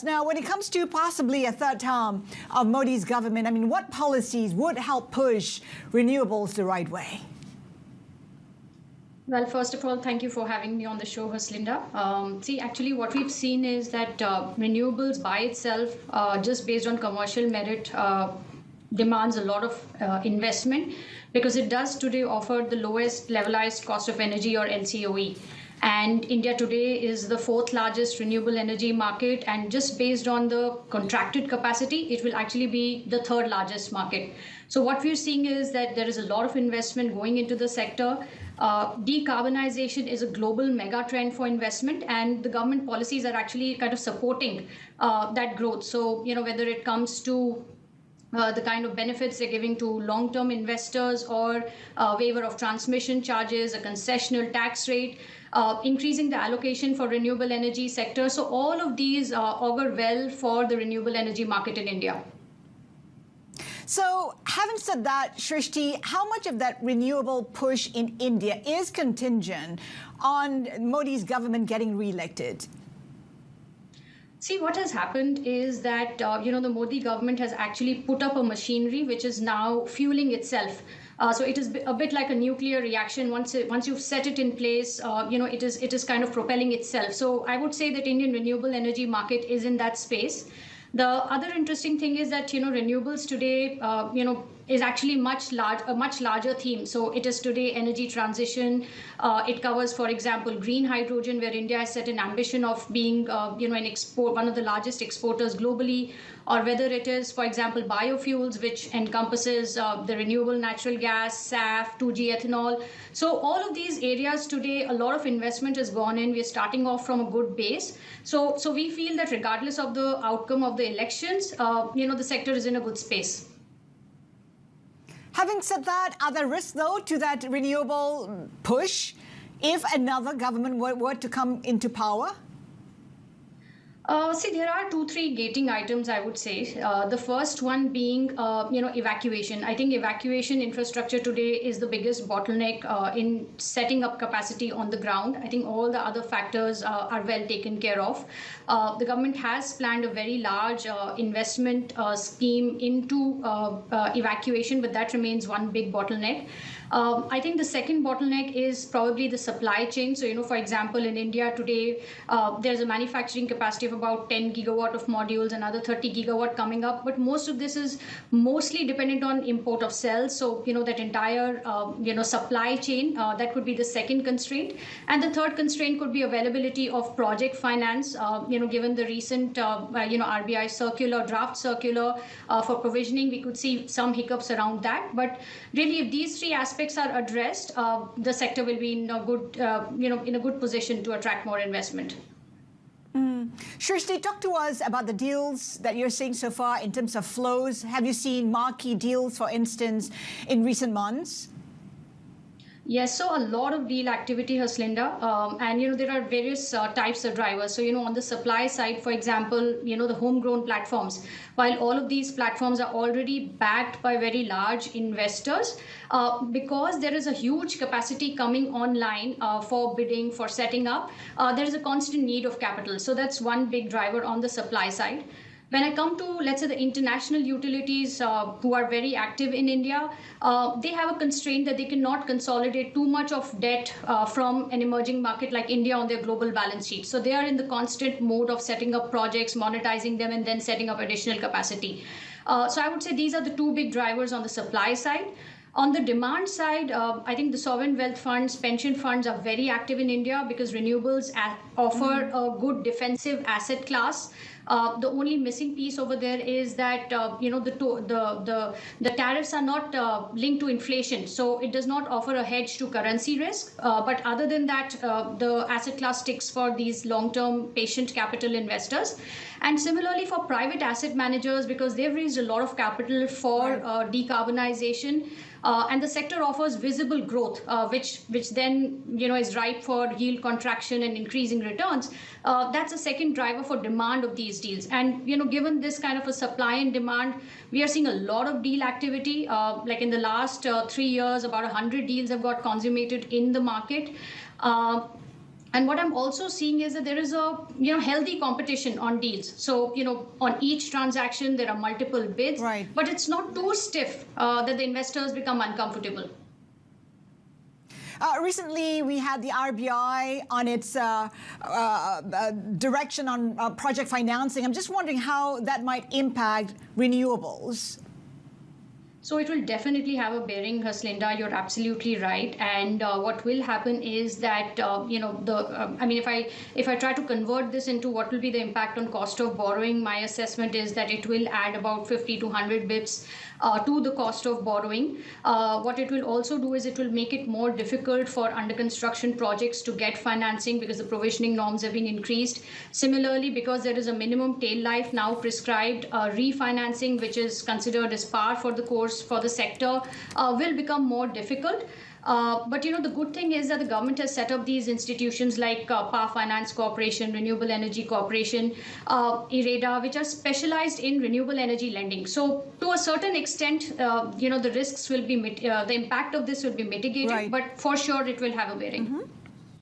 Now, when it comes to possibly a third term of Modi's government, I mean, what policies would help push renewables the right way? Well, first of all, thank you for having me on the show, Haslinda. Actually, what we've seen is that renewables by itself, just based on commercial merit, demands a lot of investment because it does today offer the lowest levelized cost of energy, or LCOE. And India today is the fourth largest renewable energy market, and just based on the contracted capacity, it will actually be the third largest market. So what we're seeing is that there is a lot of investment going into the sector. Decarbonization is a global mega trend for investment, and the government policies are actually kind of supporting that growth. So, whether it comes to the kind of benefits they're giving to long-term investors, or waiver of transmission charges, a concessional tax rate, increasing the allocation for renewable energy sector. So all of these augur well for the renewable energy market in India. So having said that, Shrishti, how much of that renewable push in India is contingent on Modi's government getting re-elected? See, what has happened is that, the Modi government has actually put up a machinery which is now fueling itself. So it is a bit like a nuclear reaction. Once you've set it in place, it is kind of propelling itself. So I would say that Indian renewable energy market is in that space. The other interesting thing is that, renewables today, is actually a much larger theme. So it is today energy transition. It covers, for example, green hydrogen, where India has set an ambition of being, one of the largest exporters globally, or whether it is, for example, biofuels, which encompasses the renewable natural gas, SAF, 2G ethanol. So all of these areas today, a lot of investment has gone in. We're starting off from a good base. So we feel that regardless of the outcome of the elections, the sector is in a good space. Having said that, are there risks, though, to that renewable push if another government were to come into power? There are 2-3 gating items, I would say. The first one being, evacuation. I think evacuation infrastructure today is the biggest bottleneck in setting up capacity on the ground. I think all the other factors are well taken care of. The government has planned a very large investment scheme into evacuation, but that remains one big bottleneck. I think the second bottleneck is probably the supply chain. So, for example, in India today, there's a manufacturing capacity of about 10 gigawatt of modules, another 30 gigawatt coming up. But most of this is mostly dependent on import of cells. So, that entire, supply chain, that could be the second constraint. And the third constraint could be availability of project finance, given the recent, RBI draft circular for provisioning, we could see some hiccups around that. But really, if these three aspects are addressed, the sector will be in a good, in a good position to attract more investment. Shrishti, talk to us about the deals that you're seeing so far in terms of flows. Have you seen marquee deals, for instance, in recent months? Yes, so a lot of deal activity, Haslinda, and there are various types of drivers. So on the supply side, for example, the homegrown platforms. While all of these platforms are already backed by very large investors, because there is a huge capacity coming online for bidding, for setting up, there is a constant need of capital. So that's one big driver on the supply side. When I come to, let's say, the international utilities who are very active in India, they have a constraint that they cannot consolidate too much of debt from an emerging market like India on their global balance sheet. So they are in the constant mode of setting up projects, monetizing them, and then setting up additional capacity. So I would say these are the two big drivers on the supply side. On the demand side, I think the sovereign wealth funds, pension funds are very active in India because renewables offer a good defensive asset class. The only missing piece over there is that the tariffs are not linked to inflation, so it does not offer a hedge to currency risk. But other than that, the asset class sticks for these long-term patient capital investors. And similarly for private asset managers, because they've raised a lot of capital for decarbonization. And the sector offers visible growth, which then is ripe for yield contraction and increasing returns. That's a second driver for demand of these deals. And given this kind of a supply and demand, we are seeing a lot of deal activity. Like in the last 3 years, about 100 deals have got consummated in the market. And what I'm also seeing is that there is a healthy competition on deals. So on each transaction there are multiple bids, Right. but it's not too stiff that the investors become uncomfortable. Recently, we had the RBI on its direction on project financing. I'm just wondering how that might impact renewables. So it will definitely have a bearing, Haslinda. You're absolutely right. And what will happen is that if I try to convert this into what will be the impact on cost of borrowing, my assessment is that it will add about 50 to 100 bips to the cost of borrowing. What it will also do is it will make it more difficult for under construction projects to get financing because the provisioning norms have been increased. Similarly, because there is a minimum tail life now prescribed, refinancing, which is considered as par for the course for the sector, will become more difficult. But the good thing is that the government has set up these institutions like Power Finance Corporation, Renewable Energy Corporation, IREDA, which are specialized in renewable energy lending. So to a certain extent, the risks will be, the impact of this will be mitigated, Right. but for sure it will have a bearing. Mm-hmm.